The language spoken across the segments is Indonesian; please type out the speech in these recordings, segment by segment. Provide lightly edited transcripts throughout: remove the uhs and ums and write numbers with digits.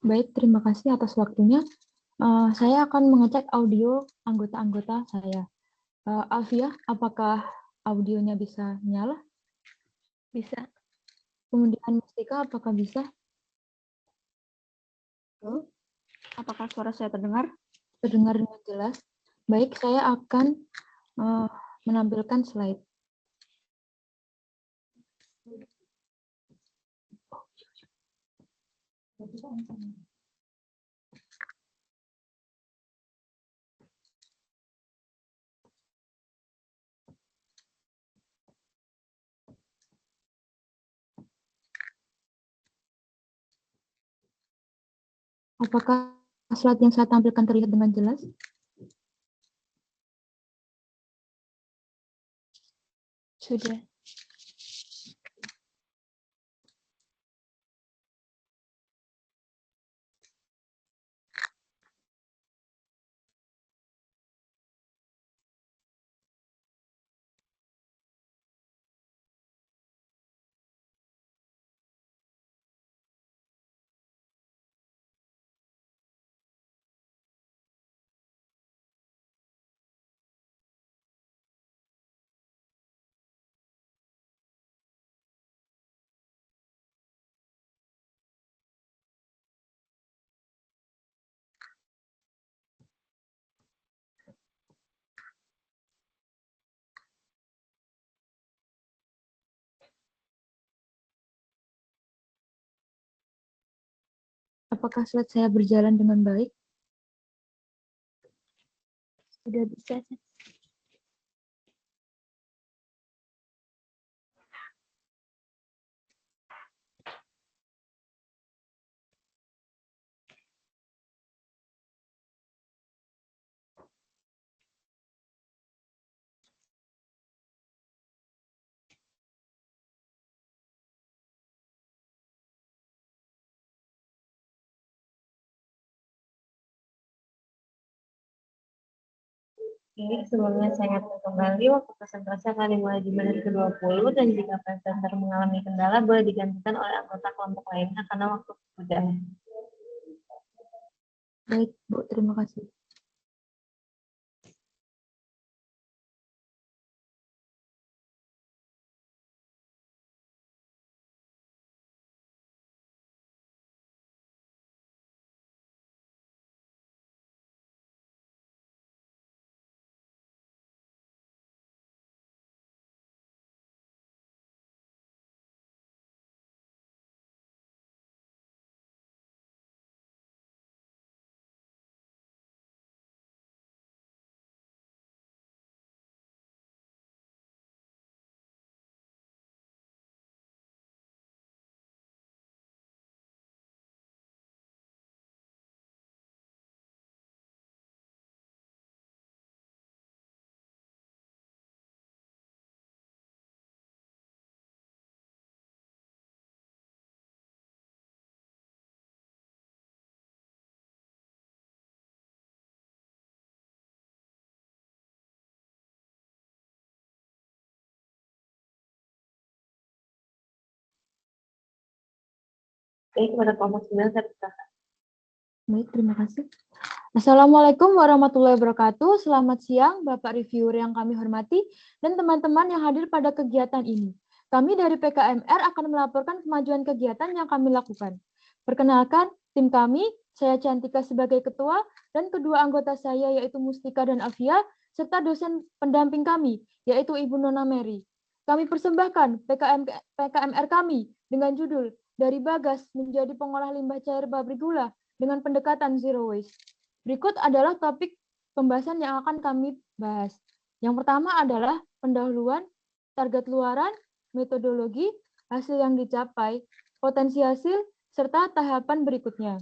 Baik, terima kasih atas waktunya. Saya akan mengecek audio anggota-anggota saya. Alfia, apakah audionya bisa nyala? Bisa. Kemudian Mustika, apakah bisa? Apakah suara saya terdengar? Terdengar dengan jelas. Baik, saya akan menampilkan slide. Apakah slide yang saya tampilkan terlihat dengan jelas? Sudah. Apakah slide saya berjalan dengan baik? Sudah bisa. Oke, sebelumnya saya ingatkan kembali waktu presentasi akan dimulai di menit ke-20 dan jika presenter mengalami kendala boleh digantikan oleh anggota kelompok lainnya karena waktu sudah. Baik, Bu. Terima kasih. Oke, kepada kelompok 9 saya persilakan. Baik, terima kasih. Assalamualaikum warahmatullahi wabarakatuh. Selamat siang, Bapak Reviewer yang kami hormati, dan teman-teman yang hadir pada kegiatan ini. Kami dari PKMR akan melaporkan kemajuan kegiatan yang kami lakukan. Perkenalkan, tim kami, saya Cantika sebagai ketua, dan kedua anggota saya yaitu Mustika dan Afia, serta dosen pendamping kami, yaitu Ibu Nona Mary. Kami persembahkan PKMR kami dengan judul Dari Bagas Menjadi Pengolah Limbah Cair Pabrik Gula dengan pendekatan Zero Waste. Berikut adalah topik pembahasan yang akan kami bahas. Yang pertama adalah pendahuluan, target luaran, metodologi, hasil yang dicapai, potensi hasil, serta tahapan berikutnya.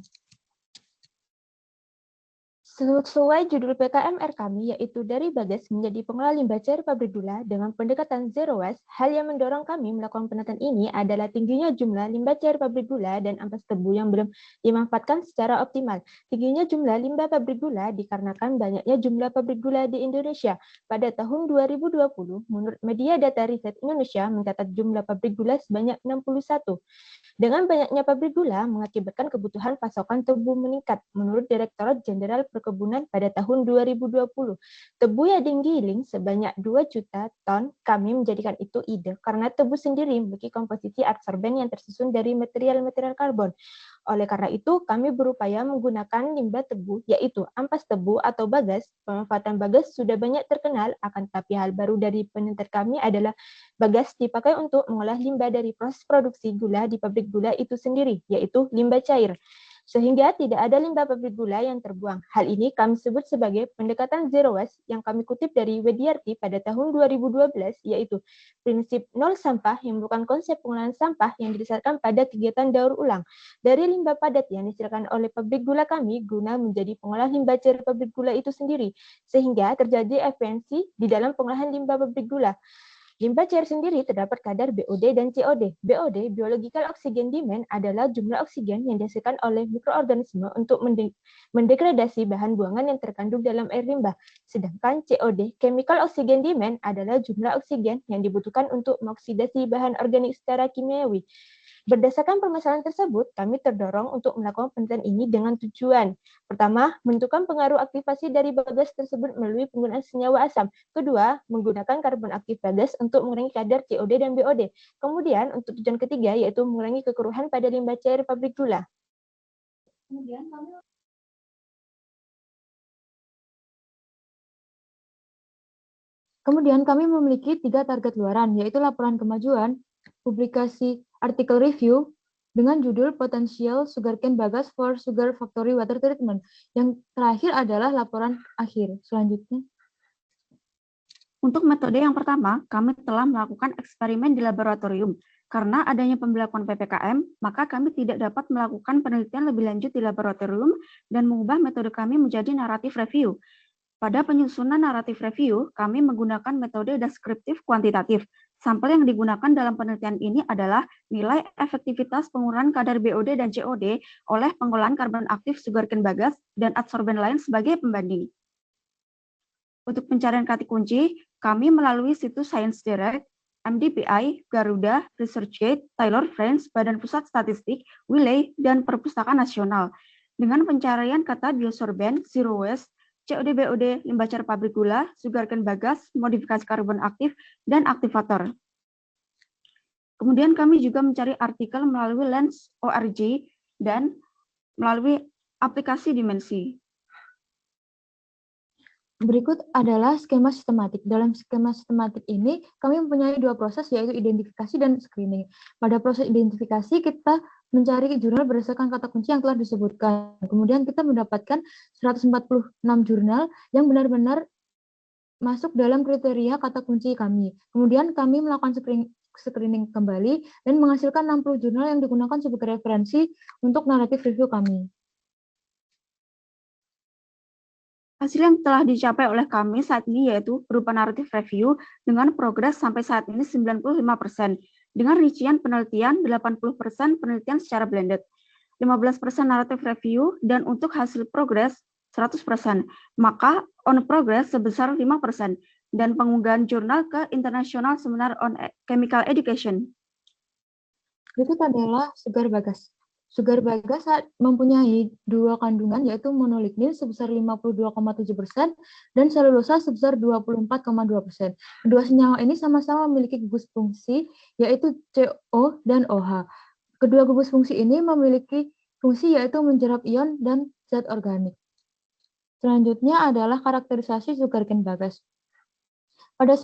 Sesuai judul PKMR kami, yaitu dari Bagas menjadi pengelola limbah cair pabrik gula dengan pendekatan zero waste, hal yang mendorong kami melakukan penataan ini adalah tingginya jumlah limbah cair pabrik gula dan ampas tebu yang belum dimanfaatkan secara optimal. Tingginya jumlah limbah pabrik gula dikarenakan banyaknya jumlah pabrik gula di Indonesia. Pada tahun 2020, menurut media data riset Indonesia mencatat jumlah pabrik gula sebanyak 61. Dengan banyaknya pabrik gula mengakibatkan kebutuhan pasokan tebu meningkat. Menurut Direktorat Jenderal Perkebunan pada tahun 2020, tebu yang digiling sebanyak 2 juta ton. Kami menjadikan itu ide karena tebu sendiri memiliki komposisi adsorben yang tersusun dari material-material karbon. Oleh karena itu, kami berupaya menggunakan limbah tebu, yaitu ampas tebu atau bagas. Pemanfaatan bagas sudah banyak terkenal, akan tetapi hal baru dari penelitian kami adalah bagas dipakai untuk mengolah limbah dari proses produksi gula di pabrik gula itu sendiri, yaitu limbah cair. Sehingga tidak ada limbah pabrik gula yang terbuang. Hal ini kami sebut sebagai pendekatan zero waste yang kami kutip dari Widyarti pada tahun 2012, yaitu prinsip nol sampah yang merupakan konsep pengolahan sampah yang didasarkan pada kegiatan daur ulang dari limbah padat yang dihasilkan oleh pabrik gula kami guna menjadi pengolah limbah cair pabrik gula itu sendiri, sehingga terjadi efisiensi di dalam pengolahan limbah pabrik gula. Limbah cair sendiri terdapat kadar BOD dan COD. BOD, Biological Oxygen Demand, adalah jumlah oksigen yang dihasilkan oleh mikroorganisme untuk mendegradasi bahan buangan yang terkandung dalam air limbah. Sedangkan COD, Chemical Oxygen Demand, adalah jumlah oksigen yang dibutuhkan untuk mengoksidasi bahan organik secara kimiawi. Berdasarkan permasalahan tersebut, kami terdorong untuk melakukan penelitian ini dengan tujuan. Pertama, menentukan pengaruh aktivasi dari bagas tersebut melalui penggunaan senyawa asam. Kedua, menggunakan karbon aktif bagas untuk mengurangi kadar COD dan BOD. Kemudian, untuk tujuan ketiga, yaitu mengurangi kekeruhan pada limbah cair pabrik gula. Kemudian kami memiliki 3 target luaran, yaitu laporan kemajuan, publikasi artikel review, dengan judul Potential Sugarcane Bagasse for Sugar Factory Water Treatment. Yang terakhir adalah laporan akhir. Selanjutnya. Untuk metode yang pertama, kami telah melakukan eksperimen di laboratorium. Karena adanya pembelakuan PPKM, maka kami tidak dapat melakukan penelitian lebih lanjut di laboratorium dan mengubah metode kami menjadi naratif review. Pada penyusunan naratif review, kami menggunakan metode deskriptif kuantitatif. Sampel yang digunakan dalam penelitian ini adalah nilai efektivitas pengurangan kadar BOD dan COD oleh pengolahan karbon aktif sugarcane bagasse dan adsorben lain sebagai pembanding. Untuk pencarian kata kunci, kami melalui situs Science Direct, MDPI, Garuda, ResearchGate, Taylor Friends, Badan Pusat Statistik, Wiley, dan Perpustakaan Nasional. Dengan pencarian kata biosorben, zero waste, COD BOD, limbah cair pabrik gula, sugarcane bagasse, modifikasi karbon aktif, dan aktivator. Kemudian kami juga mencari artikel melalui Lens.org dan melalui aplikasi Dimensi. Berikut adalah skema sistematik. Dalam skema sistematik ini, kami mempunyai 2 proses, yaitu identifikasi dan screening. Pada proses identifikasi, kita mencari jurnal berdasarkan kata kunci yang telah disebutkan. Kemudian kita mendapatkan 146 jurnal yang benar-benar masuk dalam kriteria kata kunci kami. Kemudian kami melakukan screening kembali dan menghasilkan 60 jurnal yang digunakan sebagai referensi untuk naratif review kami. Hasil yang telah dicapai oleh kami saat ini yaitu berupa naratif review dengan progres sampai saat ini 95%, dengan rincian penelitian 80% penelitian secara blended, 15% naratif review, dan untuk hasil progres 100%, maka on progress sebesar 5%, dan pengunggahan jurnal ke International Seminar on Chemical Education. Berikut adalah sugar bagasse. Sugar bagasse mempunyai 2 kandungan, yaitu monolignin sebesar 52,7% dan selulosa sebesar 24,2%. Kedua senyawa ini sama-sama memiliki gugus fungsi, yaitu CO dan OH. Kedua gugus fungsi ini memiliki fungsi yaitu menjerap ion dan zat organik. Selanjutnya adalah karakterisasi sugarcane bagasse. Pada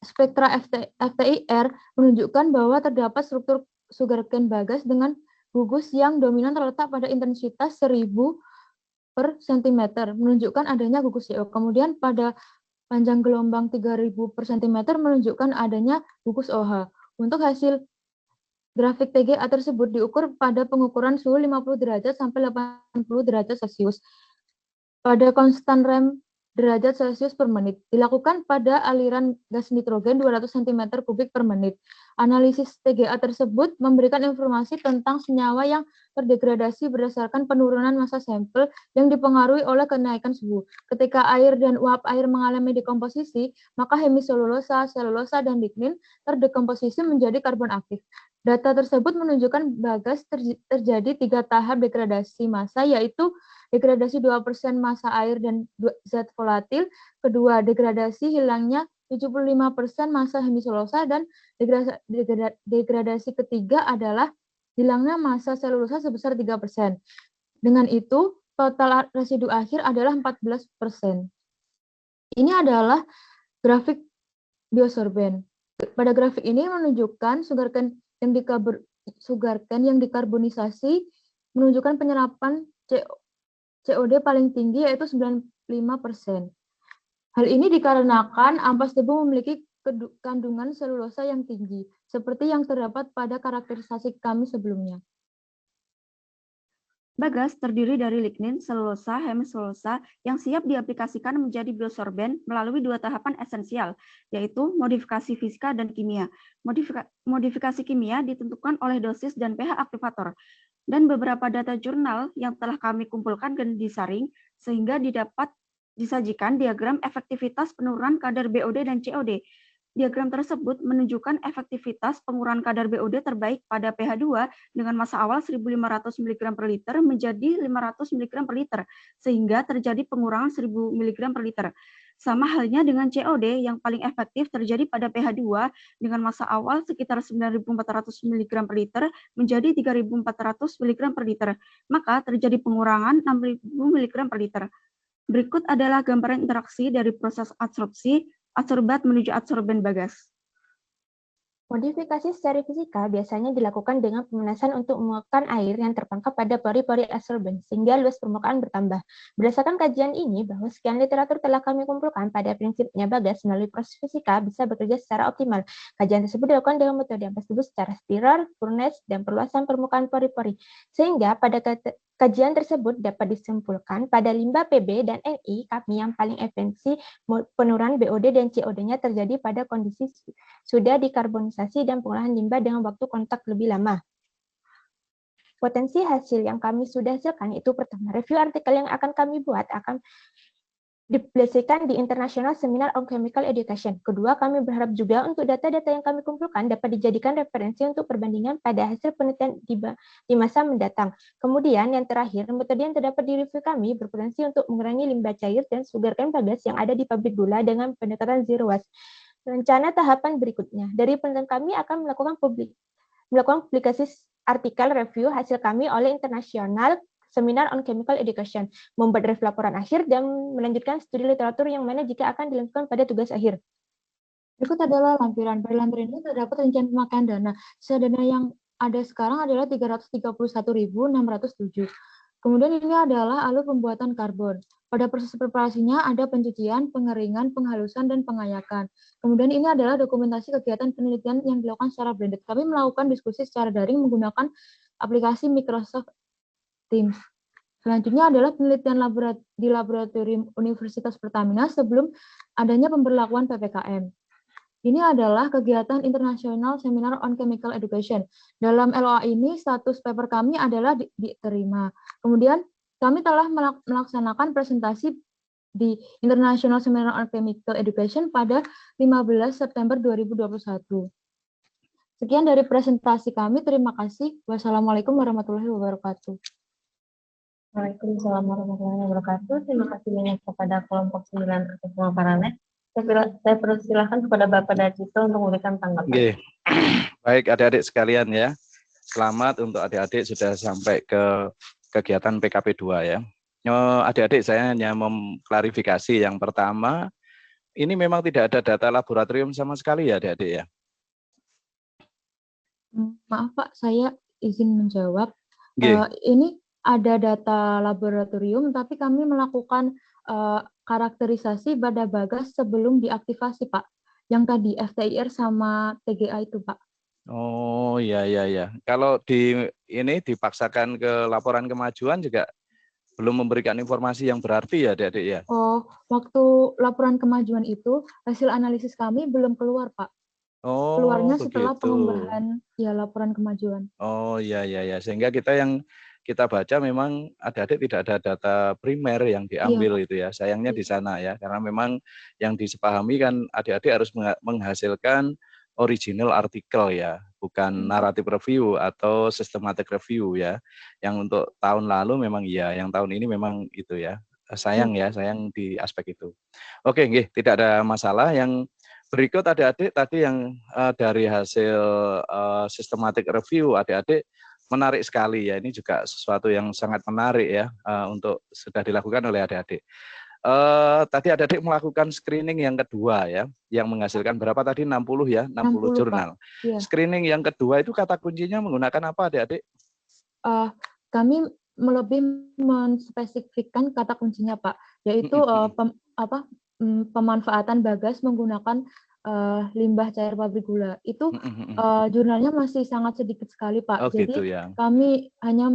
spektra FTIR menunjukkan bahwa terdapat struktur sugarcane bagasse dengan gugus yang dominan terletak pada intensitas 1000 per cm, menunjukkan adanya gugus CO. Kemudian pada panjang gelombang 3000 per cm menunjukkan adanya gugus OH. Untuk hasil grafik TGA tersebut diukur pada pengukuran suhu 50 derajat sampai 80 derajat Celcius. pada konstan rem derajat Celcius per menit. Dilakukan pada aliran gas nitrogen 200 cm3 per menit. Analisis TGA tersebut memberikan informasi tentang senyawa yang terdegradasi berdasarkan penurunan massa sampel yang dipengaruhi oleh kenaikan suhu. Ketika air dan uap air mengalami dekomposisi, maka hemiselulosa, selulosa, dan lignin terdekomposisi menjadi karbon aktif. Data tersebut menunjukkan bagas terjadi 3 tahap degradasi massa, yaitu degradasi 2% massa air dan zat volatil, kedua degradasi hilangnya 75% massa hemiselulosa, dan degradasi ketiga adalah hilangnya massa selulosa sebesar 3%. Dengan itu, total residu akhir adalah 14%. Ini adalah grafik biosorben. Pada grafik ini menunjukkan sugarcane yang dikarbonisasi menunjukkan penyerapan COD paling tinggi, yaitu 95%. Hal ini dikarenakan ampas tebu memiliki kandungan selulosa yang tinggi, seperti yang terdapat pada karakterisasi kami sebelumnya. Bagas terdiri dari lignin, selulosa, hemiselulosa yang siap diaplikasikan menjadi biosorben melalui 2 tahapan esensial, yaitu modifikasi fisika dan kimia. Modifikasi kimia ditentukan oleh dosis dan pH aktivator, dan beberapa data jurnal yang telah kami kumpulkan dan disaring, sehingga didapat disajikan diagram efektivitas penurunan kadar BOD dan COD. Diagram tersebut menunjukkan efektivitas pengurangan kadar BOD terbaik pada pH 2 dengan massa awal 1.500 mg per liter menjadi 500 mg per liter, sehingga terjadi pengurangan 1.000 mg per liter. Sama halnya dengan COD yang paling efektif terjadi pada pH 2 dengan massa awal sekitar 9.400 mg per liter menjadi 3.400 mg per liter, maka terjadi pengurangan 6.000 mg per liter. Berikut adalah gambaran interaksi dari proses adsorpsi, adsorbat menuju adsorben bagas. Modifikasi secara fisika biasanya dilakukan dengan pemanasan untuk menguapkan air yang terperangkap pada pori-pori adsorben, sehingga luas permukaan bertambah. Berdasarkan kajian ini, bahwa sekian literatur telah kami kumpulkan pada prinsipnya bagas melalui proses fisika bisa bekerja secara optimal. Kajian tersebut dilakukan dengan metode ampas tebu secara spiral, furnace, dan perluasan permukaan pori-pori. Sehingga pada kajian tersebut dapat disimpulkan pada limbah PB dan NI kami yang paling efisien penurunan BOD dan COD-nya terjadi pada kondisi sudah dikarbonisasi dan pengolahan limbah dengan waktu kontak lebih lama. Potensi hasil yang kami sudah hasilkan itu pertama, review artikel yang akan kami buat akan dipublikasikan di International Seminar on Chemical Education. Kedua, kami berharap juga untuk data-data yang kami kumpulkan dapat dijadikan referensi untuk perbandingan pada hasil penelitian di masa mendatang. Kemudian, yang terakhir, metode yang terdapat di review kami berpotensi untuk mengurangi limbah cair dan sugarcane bagas yang ada di pabrik gula dengan pendekatan zero waste. Rencana tahapan berikutnya. Dari penelitian kami akan melakukan publikasi artikel review hasil kami oleh International Seminar on Chemical Education, membuat draft laporan akhir, dan melanjutkan studi literatur yang mana jika akan dilakukan pada tugas akhir. Berikut adalah lampiran. Pada lampiran ini terdapat rincian pemakaian dana. Sisa dana yang ada sekarang adalah 331.607. Kemudian ini adalah alur pembuatan karbon. Pada proses preparasinya ada pencucian, pengeringan, penghalusan, dan pengayakan. Kemudian ini adalah dokumentasi kegiatan penelitian yang dilakukan secara blended. Kami melakukan diskusi secara daring menggunakan aplikasi Microsoft Teams. Selanjutnya adalah penelitian di laboratorium Universitas Pertamina sebelum adanya pemberlakuan PPKM. Ini adalah kegiatan International Seminar on Chemical Education. Dalam LOA ini, status paper kami adalah diterima. Kemudian, kami telah melaksanakan presentasi di International Seminar on Chemical Education pada 15 September 2021. Sekian dari presentasi kami. Terima kasih. Wassalamualaikum warahmatullahi wabarakatuh. Waalaikumsalam warahmatullahi wabarakatuh. Terima kasih banyak kepada kelompok 9 atas pemaparannya. Saya persilahkan kepada Bapak Darjito untuk memberikan tanggapan. Oke. Baik adik-adik sekalian ya. Selamat untuk adik-adik sudah sampai ke kegiatan PKP 2 ya. Adik-adik saya hanya mengklarifikasi yang pertama, ini memang tidak ada data laboratorium sama sekali ya adik-adik ya. Maaf Pak, saya izin menjawab. Ini ada data laboratorium, tapi kami melakukan karakterisasi pada bagas sebelum diaktifasi, Pak. Yang tadi FTIR sama TGA itu, Pak. Oh iya. Kalau di ini dipaksakan ke laporan kemajuan juga belum memberikan informasi yang berarti ya adik-adik ya. Oh, waktu laporan kemajuan itu hasil analisis kami belum keluar, Pak. Oh, Keluarnya setelah begitu. pengembangan ya laporan kemajuan. Oh iya iya ya, sehingga kita baca memang adik-adik tidak ada data primer yang diambil Pak. itu ya. Sayangnya di sana ya, karena memang yang disepahami kan adik-adik harus menghasilkan original artikel ya, bukan narrative review atau systematic review ya. Yang untuk tahun lalu memang iya, yang tahun ini memang itu ya. Sayang ya, sayang di aspek itu. Oke, nggih, tidak ada masalah. Yang berikut adik-adik tadi yang dari hasil systematic review adik-adik menarik sekali ya. Ini juga sesuatu yang sangat menarik ya untuk sudah dilakukan oleh adik-adik. Tadi adik-adik melakukan screening yang kedua ya, yang menghasilkan berapa tadi 60 ya, 60 jurnal. Ya. Screening yang kedua itu kata kuncinya menggunakan apa adik-adik? Kami lebih menspesifikkan kata kuncinya Pak, yaitu pemanfaatan bagas menggunakan limbah cair pabrik gula. Itu jurnalnya masih sangat sedikit sekali Pak. Oh, jadi gitu ya. kami hanya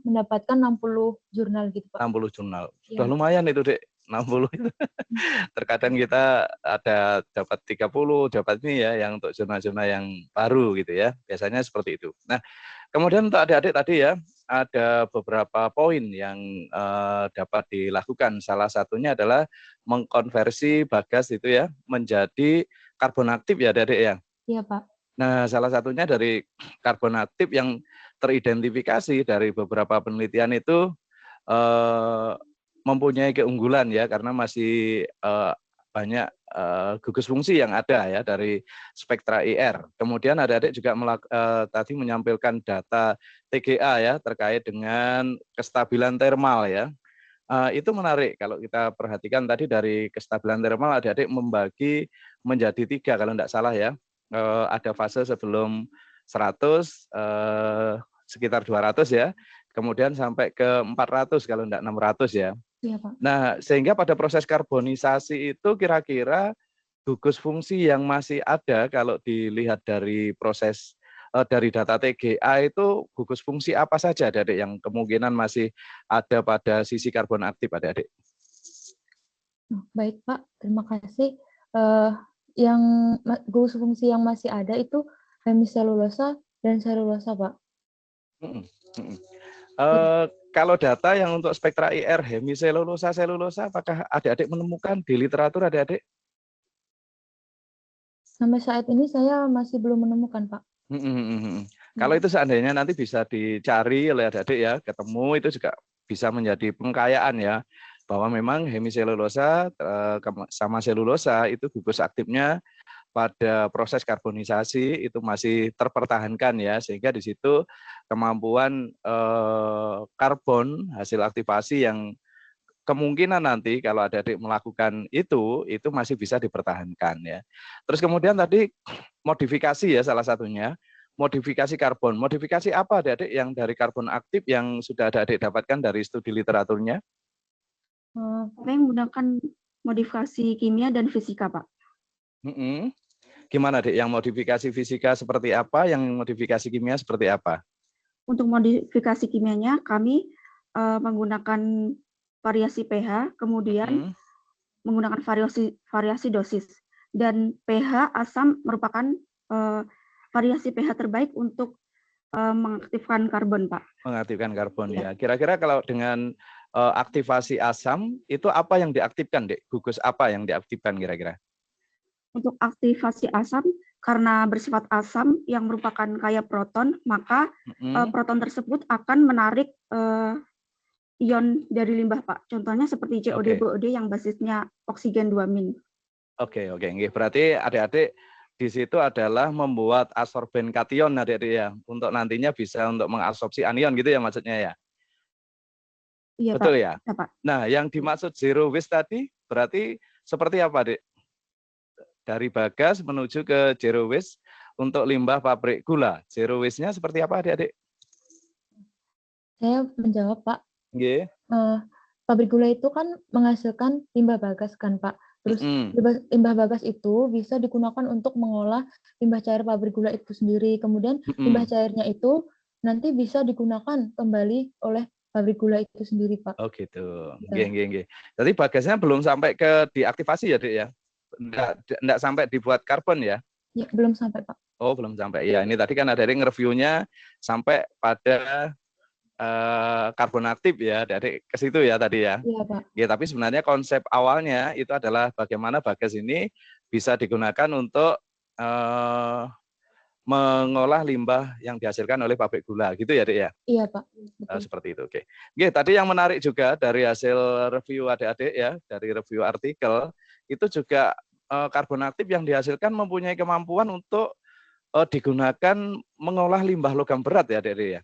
mendapatkan 60 jurnal gitu Pak. 60 jurnal. Sudah lumayan itu Dek, 60 itu. Terkadang kita ada dapat 30, dapat ini ya yang untuk jurnal-jurnal yang baru gitu ya. Biasanya seperti itu. Nah, kemudian untuk adik-adik tadi ya, ada beberapa poin yang dapat dilakukan. Salah satunya adalah mengkonversi bagas itu ya menjadi karbon aktif ya adik-adik ya. Iya Pak. Nah, salah satunya dari karbon aktif yang teridentifikasi dari beberapa penelitian itu mempunyai keunggulan ya karena masih banyak gugus fungsi yang ada ya dari spektra IR. Kemudian adik-adik juga tadi menyampaikan data TGA ya terkait dengan kestabilan termal ya. Itu menarik kalau kita perhatikan tadi dari kestabilan termal adik-adik membagi menjadi 3 kalau tidak salah ya. Ada fase sebelum 100 sekitar 200 ya. Kemudian sampai ke 400 kalau tidak 600 ya. Iya, Pak. Nah, sehingga pada proses karbonisasi itu kira-kira gugus fungsi yang masih ada kalau dilihat dari proses dari data TGA itu gugus fungsi apa saja adik-adik yang kemungkinan masih ada pada sisi karbon aktif adik-adik? Baik Pak, terima kasih. Yang gugus fungsi yang masih ada itu hemiselulosa dan selulosa Pak. Kalau data yang untuk spektra IR hemiselulosa, selulosa, apakah adik-adik menemukan di literatur adik-adik? Sampai saat ini saya masih belum menemukan, Pak. Kalau itu seandainya nanti bisa dicari oleh adik-adik ya, ketemu itu juga bisa menjadi pengkayaan ya, bahwa memang hemiselulosa sama selulosa itu gugus aktifnya pada proses karbonisasi itu masih terpertahankan ya, sehingga di situ kemampuan karbon hasil aktivasi yang kemungkinan nanti kalau adik-adik melakukan itu masih bisa dipertahankan ya. Terus kemudian tadi modifikasi ya salah satunya, modifikasi karbon. Modifikasi apa adik-adik yang dari karbon aktif yang sudah adik-adik dapatkan dari studi literaturnya? Saya menggunakan modifikasi kimia dan fisika, Pak. Gimana, Dek? Yang modifikasi fisika seperti apa? Yang modifikasi kimia seperti apa? Untuk modifikasi kimianya, kami menggunakan variasi pH, kemudian menggunakan variasi dosis. Dan pH asam merupakan variasi pH terbaik untuk mengaktifkan karbon, Pak. Mengaktifkan karbon ya. Kira-kira kalau dengan aktivasi asam, itu apa yang diaktifkan, Dek? Gugus apa yang diaktifkan kira-kira? Untuk aktivasi asam, karena bersifat asam yang merupakan kaya proton, maka proton tersebut akan menarik ion dari limbah, Pak. Contohnya seperti COD, BOD yang basisnya oksigen 2-. Oke. Berarti adik-adik di situ adalah membuat adsorben kation adik-adik ya, untuk nantinya bisa untuk mengabsorpsi anion gitu ya maksudnya ya? Iya, betul Pak. Ya? Ya, Pak. Nah, yang dimaksud zero waste tadi berarti seperti apa, Dek? Dari bagas menuju ke zero waste untuk limbah pabrik gula. Zero waste-nya seperti apa, adik-adik? Saya menjawab, Pak. Yeah. Pabrik gula itu kan menghasilkan limbah bagas kan, Pak. Terus limbah bagas itu bisa digunakan untuk mengolah limbah cair pabrik gula itu sendiri. Kemudian limbah cairnya itu nanti bisa digunakan kembali oleh pabrik gula itu sendiri, Pak. Oh gitu. Ya. Nggih. Jadi bagasnya belum sampai ke diaktifasi ya, Dek ya? Enggak sampai dibuat karbon ya? Ya, belum sampai, Pak. Oh, belum sampai. Ya, ini tadi kan ada yang nge-reviewnya sampai pada karbon aktif ya, dari ke situ ya tadi ya. Iya, Pak. Ya, tapi sebenarnya konsep awalnya itu adalah bagaimana bagas ini bisa digunakan untuk mengolah limbah yang dihasilkan oleh pabrik gula, gitu ya, Dek ya? Iya, Pak. Betul. Seperti itu. Oke. Oke, tadi yang menarik juga dari hasil review adik-adik ya, dari review artikel itu juga karbon aktif yang dihasilkan mempunyai kemampuan untuk digunakan mengolah limbah logam berat ya, Dek ya?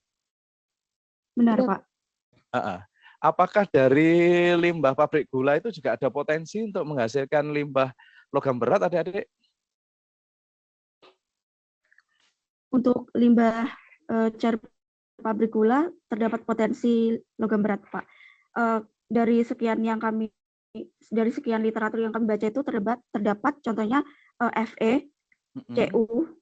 Benar, Iya. Pak. Apakah dari limbah pabrik gula itu juga ada potensi untuk menghasilkan limbah logam berat, adik-adik? Untuk limbah cair pabrik gula terdapat potensi logam berat, Pak. Dari sekian literatur yang kami baca itu terdapat contohnya Fe, Cu,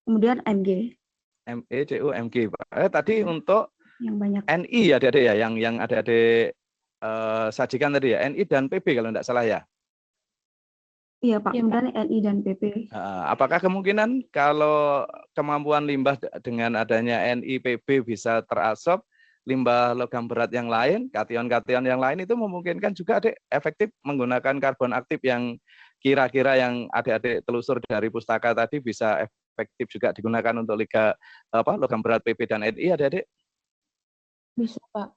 kemudian Mg. Me, Cu, Mg, Pak. Tadi untuk Yang banyak. Ni ya, adik-adik ya, yang adik-adik sajikan tadi ya, Ni dan Pb kalau tidak salah ya. Iya, Pak. Kemudian Ni dan Pp. Apakah kemungkinan kalau kemampuan limbah dengan adanya Ni, Pb bisa terabsorb limbah logam berat yang lain, kation-kation yang lain itu memungkinkan juga adik efektif menggunakan karbon aktif yang kira-kira yang adik-adik telusur dari pustaka tadi bisa efektif juga digunakan untuk logam berat Pb dan Ni, adik-adik? Bisa, Pak.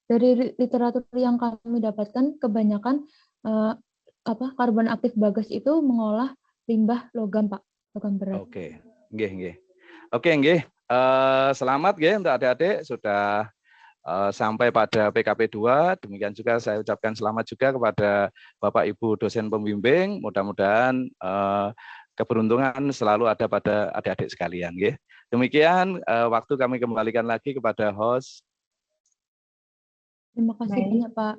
Dari literatur yang kami dapatkan, kebanyakan karbon aktif bagas itu mengolah limbah logam, Pak, logam berat. Oke, nggih. Oke, nggih. Selamat nggih untuk adik-adik sudah sampai pada PKP 2. Demikian juga saya ucapkan selamat juga kepada Bapak Ibu dosen pembimbing. Mudah-mudahan keberuntungan selalu ada pada adik-adik sekalian, nggih. Demikian waktu kami kembalikan lagi kepada host. Terima kasih banyak, Pak.